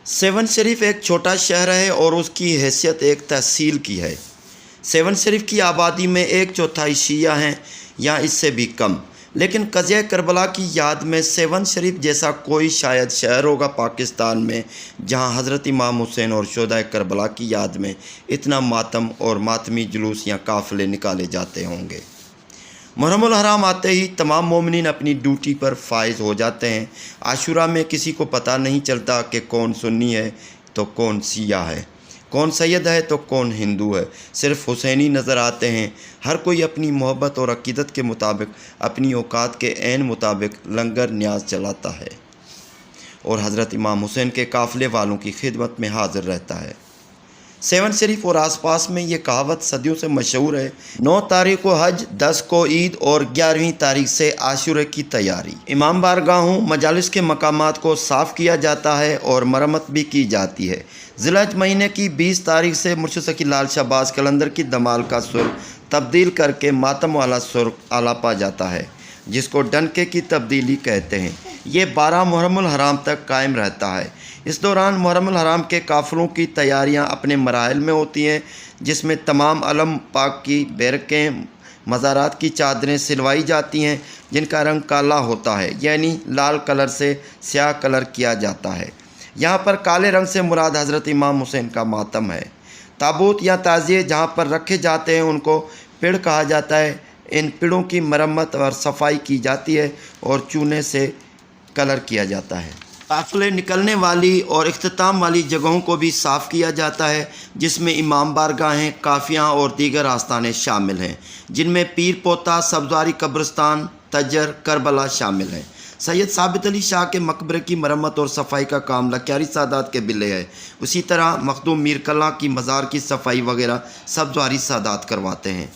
Seven शरीफ एक छोटा शहर है और उसकी हैसियत एक तहसील की है। सेवन शरीफ की आबादी में 1/4 शिया हैं या इससे भी कम, लेकिन क़ज़िया करबला की याद में सेवन शरीफ जैसा कोई शायद शहर होगा पाकिस्तान में जहां हज़रत इमाम हुसैन और शुहदाए करबला की याद में इतना मातम और मातमी जुलूस या काफ़िले निकाले जाते होंगे। मुहर्रमुल हराम आते ही तमाम मोमिनीन अपनी ड्यूटी पर फाइज हो जाते हैं। आशूरा में किसी को पता नहीं चलता कि कौन सुन्नी है तो कौन शिया है, कौन सैयद है तो कौन हिंदू है। सिर्फ हुसैनी नज़र आते हैं। हर कोई अपनी मोहब्बत और अक़ीदत के मुताबिक अपनी औकात के ऐन मुताबिक लंगर न्याज चलाता है और हज़रत इमाम हुसैन के काफ़िले वालों की खिदमत में हाज़िर रहता है। सेवन शरीफ और आसपास में ये कहावत सदियों से मशहूर है। 9 तारीख को हज, 10 को ईद और 11वीं तारीख से आशूरे की तैयारी। इमाम बारगाहों मजालिस के मकामात को साफ़ किया जाता है और मरम्मत भी की जाती है। ज़िलहज महीने की 20 तारीख से मुर्शिद सकी लाल शहबाज कलंदर की दमाल का सुर तब्दील करके मातम वाला सुर आलापा जाता है, जिसको डनके की तब्दीली कहते हैं। ये 12 मुहर्रमुल हराम तक कायम रहता है। इस दौरान मुहर्रमुल हराम के काफ़िलों की तैयारियां अपने मराहिल में होती हैं, जिसमें तमाम अलम पाक की बैरकें, मज़ारात की चादरें सिलवाई जाती हैं जिनका रंग काला होता है, यानी लाल कलर से स्याह कलर किया जाता है। यहाँ पर काले रंग से मुराद हज़रत इमाम हुसैन का मातम है। ताबूत या ताज़िए जहाँ पर रखे जाते हैं उनको पिड़ कहा जाता है। इन पिड़ों की मरम्मत और सफाई की जाती है और चूने से कलर किया जाता है। काफ़िले निकलने वाली और इख्तिताम वाली जगहों को भी साफ़ किया जाता है, जिसमें इमाम बारगाहें, काफ़ियाँ और दीगर आस्थानें शामिल हैं, जिनमें पीर पोता, सब्ज़वारी कब्रिस्तान, तजर, करबला शामिल हैं। सैयद साबित अली शाह के मकबरे की मरम्मत और सफाई का काम लक्यारी सादात के बिले है। उसी तरह मखदूम मीर कल्ला की मज़ार की सफाई वगैरह सब्ज़वारी सादात करवाते हैं।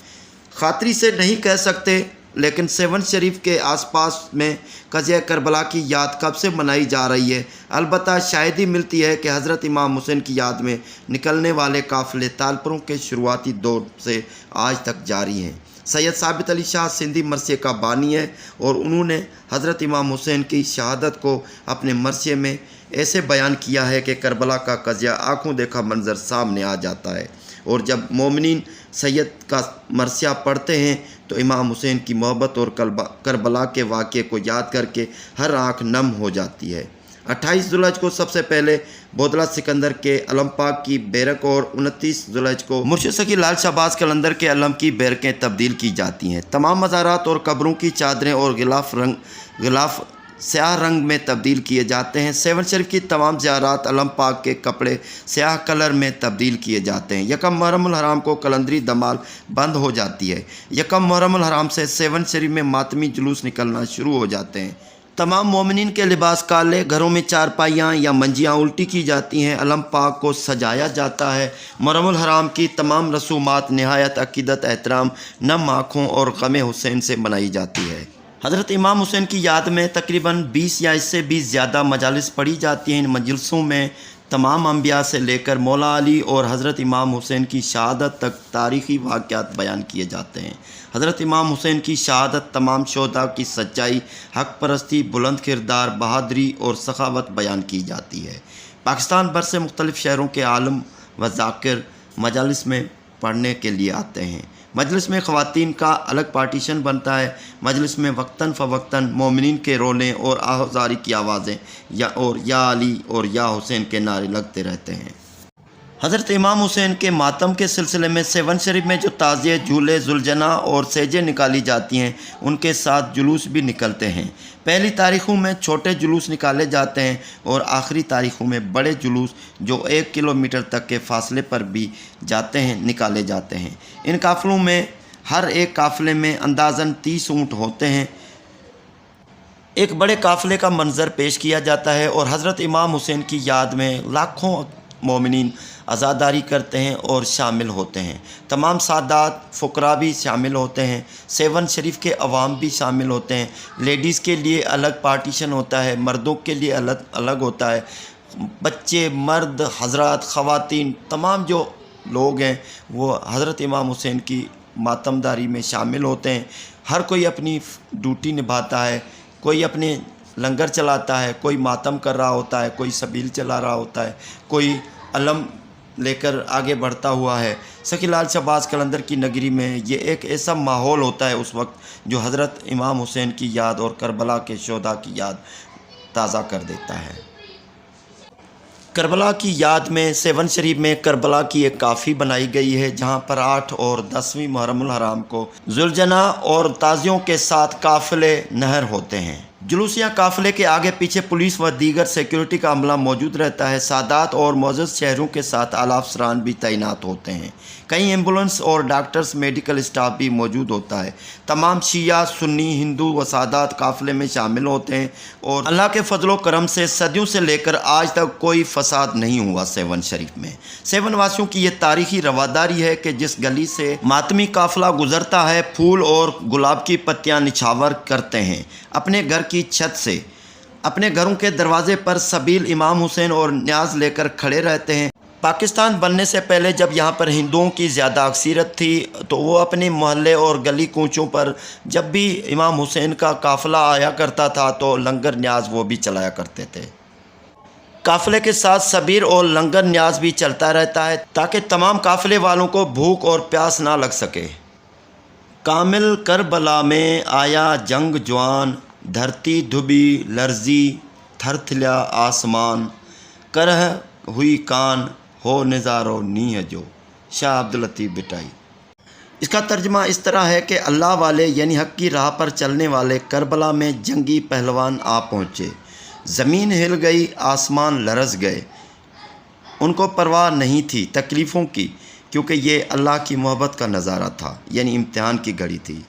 खातरी से नहीं कह सकते, लेकिन सेवन शरीफ के आसपास में क़ज़िया करबला की याद कब से मनाई जा रही है। अलबत्ता शायदी मिलती है कि हज़रत इमाम हुसैन की याद में निकलने वाले काफ़िले तालपुरों के शुरुआती दौर से आज तक जारी हैं। सैयद साबित अली शाह सिंधी मरसिए का बानी है और उन्होंने हज़रत इमाम हुसैन की शहादत को अपने मरसिए में ऐसे बयान किया है कि करबला का क़ज़िया आँखों देखा मंजर सामने आ जाता है, और जब मोमिनीन सैयद का मरसिया पढ़ते हैं तो इमाम हुसैन की मोहब्बत और करबला के वाक़े को याद करके हर आँख नम हो जाती है। 28 ज़ुलहज को सबसे पहले बोदला सिकंदर के अलम पाक की बैरक और 29 ज़ुलहज को मुर्शिद सकी लाल शहबाज कलंदर के अलम की बैरकें तब्दील की जाती हैं। तमाम मज़ारात और कब्रों की चादरें और गिलाफ स्याह रंग में तब्दील किए जाते हैं। सेवन शरीफ की तमाम ज़ियारात अलम पाक के कपड़े स्याह कलर में तब्दील किए जाते हैं। यकम मुहर्रमुल हराम को कलंदरी दमाल बंद हो जाती है। यकम मुहर्रमुल हराम से सेवन शरीफ में मातमी जुलूस निकलना शुरू हो जाते हैं। तमाम मोमिनीन के लिबास काले, घरों में चारपाइयाँ या मंजियाँ उल्टी की जाती हैं, अलम पाक को सजाया जाता है। मुहर्रमुल हराम की तमाम रसूमात नहायत अक़ीदत, एहतराम, नम आँखों और ग़म हुसैन से मनाई जाती है। हज़रत इमाम हुसैन की याद में तकरीबन 20 या इससे भी ज़्यादा मजालिस पढ़ी जाती हैं। इन मजलिसों में तमाम अंबिया से लेकर मौला अली और हज़रत इमाम हुसैन की शहादत तक तारीख़ी वाक़यात बयान किए जाते हैं। हज़रत इमाम हुसैन की शहादत, तमाम शोहदा की सच्चाई, हक़ परस्ती, बुलंद किरदार, बहादरी और सखावत बयान की जाती है। पाकिस्तान भर से मुख्तलिफ़ शहरों के आलम व ज़ाकिर मजालिस में पढ़ने के लिए आते हैं। मजलिस में ख़वातीन का अलग पार्टीशन बनता है। मजलिस में वक्तन फ़वक्तन मोमिनीन के रोले और आहुजारी की आवाज़ें या अली और या हुसैन के नारे लगते रहते हैं। हज़रत इमाम हुसैन के मातम के सिलसिले में सेवन शरीफ में जो ताज़िए, झूले, जुलजना और सेजे निकाली जाती हैं, उनके साथ जुलूस भी निकलते हैं। पहली तारीख़ों में छोटे जुलूस निकाले जाते हैं और आखिरी तारीख़ों में बड़े जुलूस जो 1 किलोमीटर तक के फासले पर भी जाते हैं निकाले जाते हैं। इन काफ़िलों में हर एक काफ़िले में अंदाज़न 30 ऊँट होते हैं। एक बड़े काफ़िले का मंजर पेश किया जाता है और हज़रत इमाम हुसैन की याद में लाखों मोमिनीन अज़ादारी करते हैं और शामिल होते हैं। तमाम सादात फ़ुकरा भी शामिल होते हैं। सेवन शरीफ के अवाम भी शामिल होते हैं। लेडीज़ के लिए अलग पार्टीशन होता है, मर्दों के लिए अलग अलग होता है। बच्चे, मर्द, हज़रात, ख़वातीन, तमाम जो लोग हैं वो हज़रत इमाम हुसैन की मातमदारी में शामिल होते हैं। हर कोई अपनी ड्यूटी निभाता है। कोई अपने لنگر چلاتا ہے، کوئی ماتم کر رہا ہوتا ہے، کوئی سبیل چلا رہا ہوتا ہے، کوئی علم لے کر آگے بڑھتا ہوا ہے۔ سخی لال شہباز قلندر کی نگری میں یہ ایک ایسا ماحول ہوتا ہے اس وقت جو حضرت امام حسین کی یاد اور کربلا کے شہداء کی یاد تازہ کر دیتا ہے۔ کربلا کی یاد میں 7 شریف میں کربلا کی ایک کافی بنائی گئی ہے، جہاں پر 8 اور 10ویں محرم الحرام کو ذوالجناح اور تازیوں کے ساتھ قافلے نہر ہوتے ہیں۔ جلوسیہ قافلے کے آگے پیچھے پولیس و دیگر سیکیورٹی کا عملہ موجود رہتا ہے۔ سادات اور معزز شہریوں کے ساتھ اعلیٰ افسران بھی تعینات ہوتے ہیں۔ کئی ایمبولینس اور ڈاکٹرز میڈیکل اسٹاف بھی موجود ہوتا ہے۔ تمام شیعہ، سنی، ہندو و سادات قافلے میں شامل ہوتے ہیں اور اللہ کے فضل و کرم سے صدیوں سے لے کر آج تک کوئی فساد نہیں ہوا 7 شریف میں۔ 7 واسیوں کی یہ تاریخی رواداری ہے کہ جس گلی سے ماتمی قافلہ گزرتا ہے، پھول اور گلاب کی پتیاں نچھاور کرتے ہیں۔ اپنے گھر کی چھت سے، اپنے گھروں کے دروازے پر سبیل امام حسین اور نیاز لے کر کھڑے رہتے ہیں۔ پاکستان بننے سے پہلے جب یہاں پر ہندوؤں کی زیادہ اکثریت تھی تو وہ اپنے محلے اور گلی کوچوں پر جب بھی امام حسین کا قافلہ آیا کرتا تھا تو لنگر نیاز وہ بھی چلایا کرتے تھے۔ قافلے کے ساتھ سبیر اور لنگر نیاز بھی چلتا رہتا ہے تاکہ تمام قافلے والوں کو بھوک اور پیاس نہ لگ سکے۔ کامل کربلا میں آیا جنگ جوان، دھرتی دھبی لرزی، تھر تھلیا آسمان، کرہ ہوئی کان، ہو نظارو نی ہے جو، شاہ عبداللطیف بٹائی۔ اس کا ترجمہ اس طرح ہے کہ اللہ والے یعنی حق کی راہ پر چلنے والے کربلا میں جنگی پہلوان آ پہنچے، زمین ہل گئی، آسمان لرز گئے۔ ان کو پرواہ نہیں تھی تکلیفوں کی، کیونکہ یہ اللہ کی محبت کا نظارہ تھا، یعنی امتحان کی گھڑی تھی۔